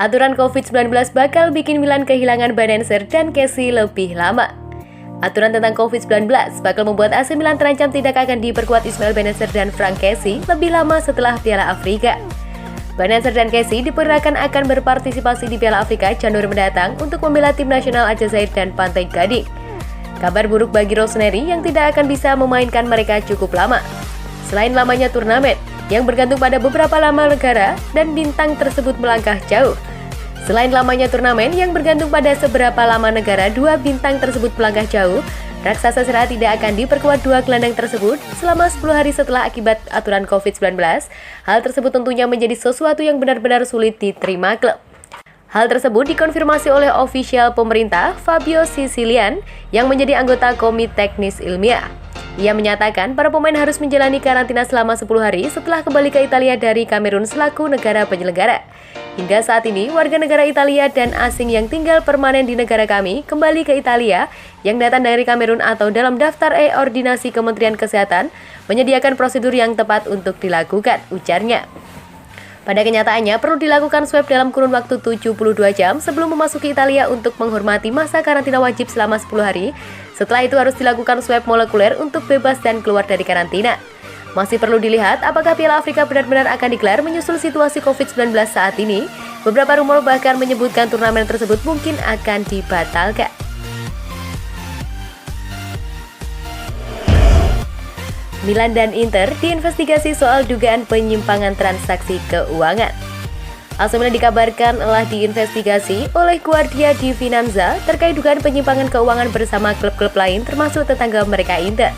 Aturan COVID-19 bakal bikin Milan kehilangan Benenser dan Kessie lebih lama. Aturan tentang COVID-19 bakal membuat AC Milan terancam tidak akan diperkuat Ismail Benenser dan Franck Kessie lebih lama setelah Piala Afrika. Benenser dan Kessie diperkirakan akan berpartisipasi di Piala Afrika Januari mendatang untuk membela tim nasional Aljazair dan Pantai Gading. Kabar buruk bagi Rossoneri yang tidak akan bisa memainkan mereka cukup lama. Selain lamanya turnamen, yang bergantung pada beberapa nama negara dan bintang tersebut melangkah jauh. Selain lamanya turnamen yang bergantung pada seberapa lama negara dua bintang tersebut melangkah jauh, raksasa Serie A tidak akan diperkuat dua gelandang tersebut selama 10 hari setelah akibat aturan COVID-19. Hal tersebut tentunya menjadi sesuatu yang benar-benar sulit diterima klub. Hal tersebut dikonfirmasi oleh ofisial pemerintah Fabio Sicilian yang menjadi anggota Komite Teknis Ilmiah. Ia menyatakan para pemain harus menjalani karantina selama 10 hari setelah kembali ke Italia dari Kamerun selaku negara penyelenggara. Hingga saat ini, warga negara Italia dan asing yang tinggal permanen di negara kami kembali ke Italia yang datang dari Kamerun atau dalam daftar e-ordinasi Kementerian Kesehatan menyediakan prosedur yang tepat untuk dilakukan, ujarnya. Pada kenyataannya, perlu dilakukan swab dalam kurun waktu 72 jam sebelum memasuki Italia untuk menghormati masa karantina wajib selama 10 hari. Setelah itu harus dilakukan swab molekuler untuk bebas dan keluar dari karantina. Masih perlu dilihat apakah Piala Afrika benar-benar akan digelar menyusul situasi COVID-19 saat ini. Beberapa rumor bahkan menyebutkan turnamen tersebut mungkin akan dibatalkan. Milan dan Inter diinvestigasi soal dugaan penyimpangan transaksi keuangan. AC Milan dikabarkan telah diinvestigasi oleh Guardia di Finanza terkait dugaan penyimpangan keuangan bersama klub-klub lain termasuk tetangga mereka Inter.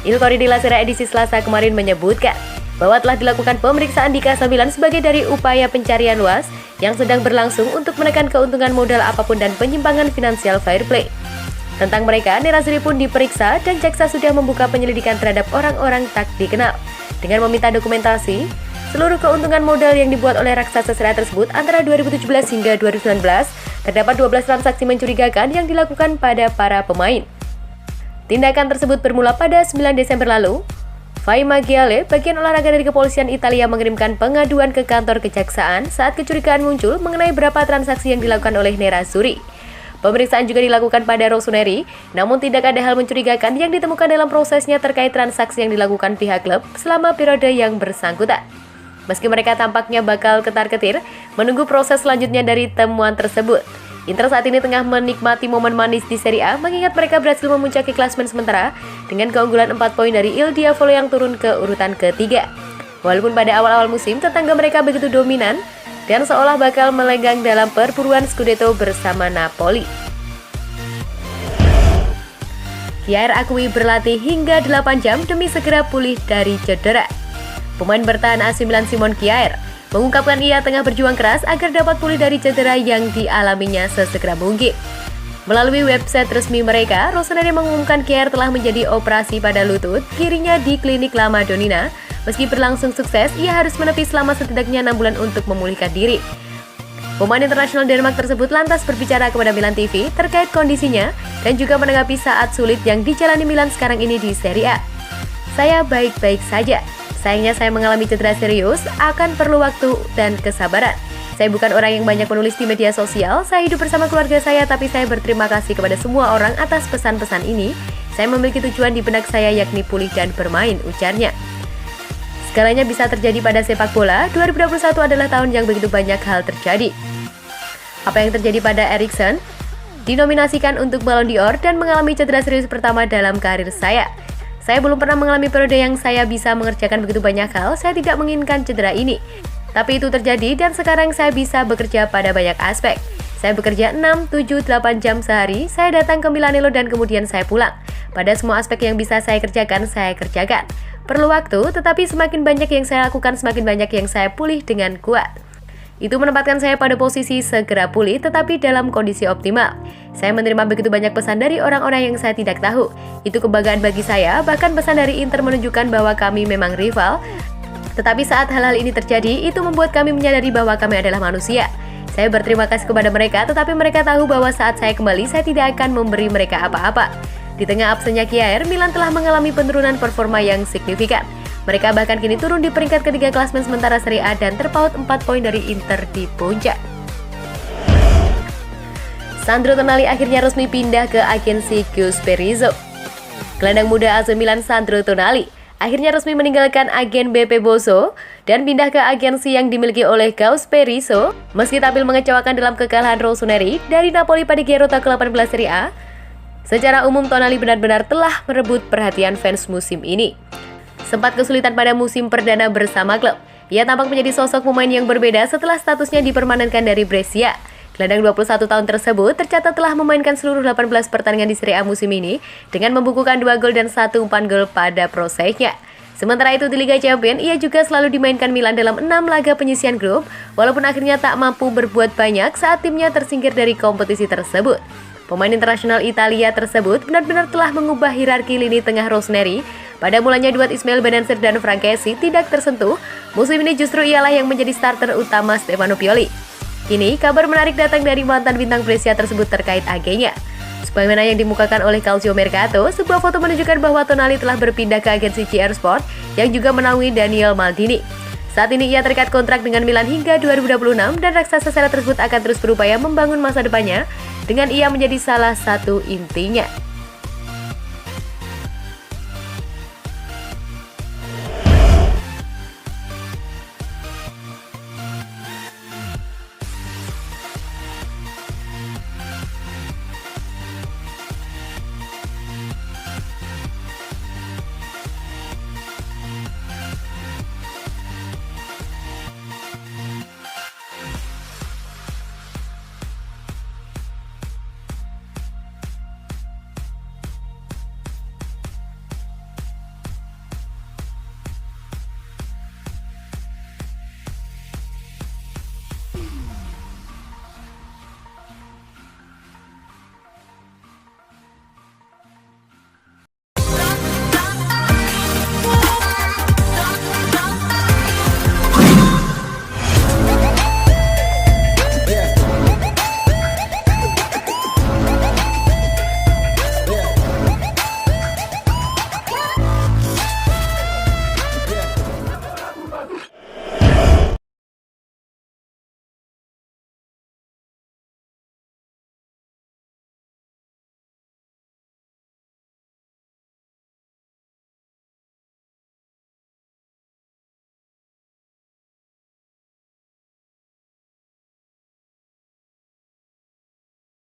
Il Corriere della Sera edisi Selasa kemarin menyebutkan bahwa telah dilakukan pemeriksaan di Casa Milan sebagai dari upaya pencarian luas yang sedang berlangsung untuk menekan keuntungan modal apapun dan penyimpangan finansial fair play. Tentang mereka, Nerazzurri pun diperiksa dan jaksa sudah membuka penyelidikan terhadap orang-orang tak dikenal dengan meminta dokumentasi seluruh keuntungan modal yang dibuat oleh raksasa Serie A tersebut antara 2017 hingga 2019. Terdapat 12 transaksi mencurigakan yang dilakukan pada para pemain. Tindakan tersebut bermula pada 9 Desember lalu. Fai Magiale, bagian olahraga dari kepolisian Italia, mengirimkan pengaduan ke kantor kejaksaan saat kecurigaan muncul mengenai berapa transaksi yang dilakukan oleh Nerazzurri. Pemeriksaan juga dilakukan pada Rossoneri, namun tidak ada hal mencurigakan yang ditemukan dalam prosesnya terkait transaksi yang dilakukan pihak klub selama periode yang bersangkutan. Meski mereka tampaknya bakal ketar-ketir menunggu proses selanjutnya dari temuan tersebut. Inter saat ini tengah menikmati momen manis di Serie A mengingat mereka berhasil memuncaki klasemen sementara dengan keunggulan 4 poin dari Il Diavolo yang turun ke urutan ketiga. Walaupun pada awal-awal musim tetangga mereka begitu dominan dan seolah bakal melenggang dalam perburuan Scudetto bersama Napoli. Kjaer akui berlatih hingga 8 jam demi segera pulih dari cedera. Pemain bertahan AC Milan Simon Kjaer mengungkapkan ia tengah berjuang keras agar dapat pulih dari cedera yang dialaminya sesegera mungkin. Melalui website resmi mereka, Rossoneri mengumumkan Kjaer telah menjadi operasi pada lutut kirinya di klinik La Madonnina. Meski berlangsung sukses, ia harus menepi selama setidaknya 6 bulan untuk memulihkan diri. Pemain internasional Denmark tersebut lantas berbicara kepada Milan TV terkait kondisinya dan juga menanggapi saat sulit yang dijalani Milan sekarang ini di Serie A. Saya baik-baik saja. Sayangnya saya mengalami cedera serius, akan perlu waktu dan kesabaran. Saya bukan orang yang banyak menulis di media sosial, saya hidup bersama keluarga saya, tapi saya berterima kasih kepada semua orang atas pesan-pesan ini. Saya memiliki tujuan di benak saya yakni pulih dan bermain, ujarnya. Segalanya bisa terjadi pada sepak bola, 2021 adalah tahun yang begitu banyak hal terjadi. Apa yang terjadi pada Eriksen? Dinominasikan untuk Ballon d'Or dan mengalami cedera serius pertama dalam karir saya. Saya belum pernah mengalami periode yang saya bisa mengerjakan begitu banyak hal, saya tidak menginginkan cedera ini. Tapi itu terjadi dan sekarang saya bisa bekerja pada banyak aspek. Saya bekerja 6, 7, 8 jam sehari, saya datang ke Milanello dan kemudian saya pulang. Pada semua aspek yang bisa saya kerjakan, saya kerjakan. Perlu waktu, tetapi semakin banyak yang saya lakukan, semakin banyak yang saya pulih dengan kuat. Itu menempatkan saya pada posisi segera pulih tetapi dalam kondisi optimal. Saya menerima begitu banyak pesan dari orang-orang yang saya tidak tahu. Itu kebanggaan bagi saya, bahkan pesan dari Inter menunjukkan bahwa kami memang rival. Tetapi saat hal-hal ini terjadi, itu membuat kami menyadari bahwa kami adalah manusia. Saya berterima kasih kepada mereka, tetapi mereka tahu bahwa saat saya kembali, saya tidak akan memberi mereka apa-apa. Di tengah absennya Kjaer, Milan telah mengalami penurunan performa yang signifikan. Mereka bahkan kini turun di peringkat ketiga klasemen sementara Serie A dan terpaut 4 poin dari Inter di puncak. Sandro Tonali akhirnya resmi pindah ke agensi Gus Perizzo. Gelandang muda AC Milan Sandro Tonali akhirnya resmi meninggalkan agen BP Boso dan pindah ke agensi yang dimiliki oleh Gus Perizzo. Meski tampil mengecewakan dalam kekalahan Rossoneri dari Napoli pada Girota ke-18 Serie A, secara umum Tonali benar-benar telah merebut perhatian fans musim ini. Sempat kesulitan pada musim perdana bersama klub, ia tampak menjadi sosok pemain yang berbeda setelah statusnya dipermanenkan dari Brescia. Gelandang 21 tahun tersebut tercatat telah memainkan seluruh 18 pertandingan di Serie A musim ini dengan membukukan 2 gol dan 1 umpan gol pada prosesnya. Sementara itu di Liga Champions, ia juga selalu dimainkan Milan dalam 6 laga penyisian grup, walaupun akhirnya tak mampu berbuat banyak saat timnya tersingkir dari kompetisi tersebut. Pemain internasional Italia tersebut benar-benar telah mengubah hierarki lini tengah Rossoneri. Pada mulanya duet Ismail Bennacer dan Frankesi tidak tersentuh, musim ini justru ialah yang menjadi starter utama Stefano Pioli. Kini, kabar menarik datang dari mantan bintang Brescia tersebut terkait agennya. Sebagaimana yang dimukakan oleh Calcio Mercato, sebuah foto menunjukkan bahwa Tonali telah berpindah ke agensi CR Sport yang juga menaungi Daniel Maldini. Saat ini ia terikat kontrak dengan Milan hingga 2026 dan raksasa Serie tersebut akan terus berupaya membangun masa depannya dengan ia menjadi salah satu intinya.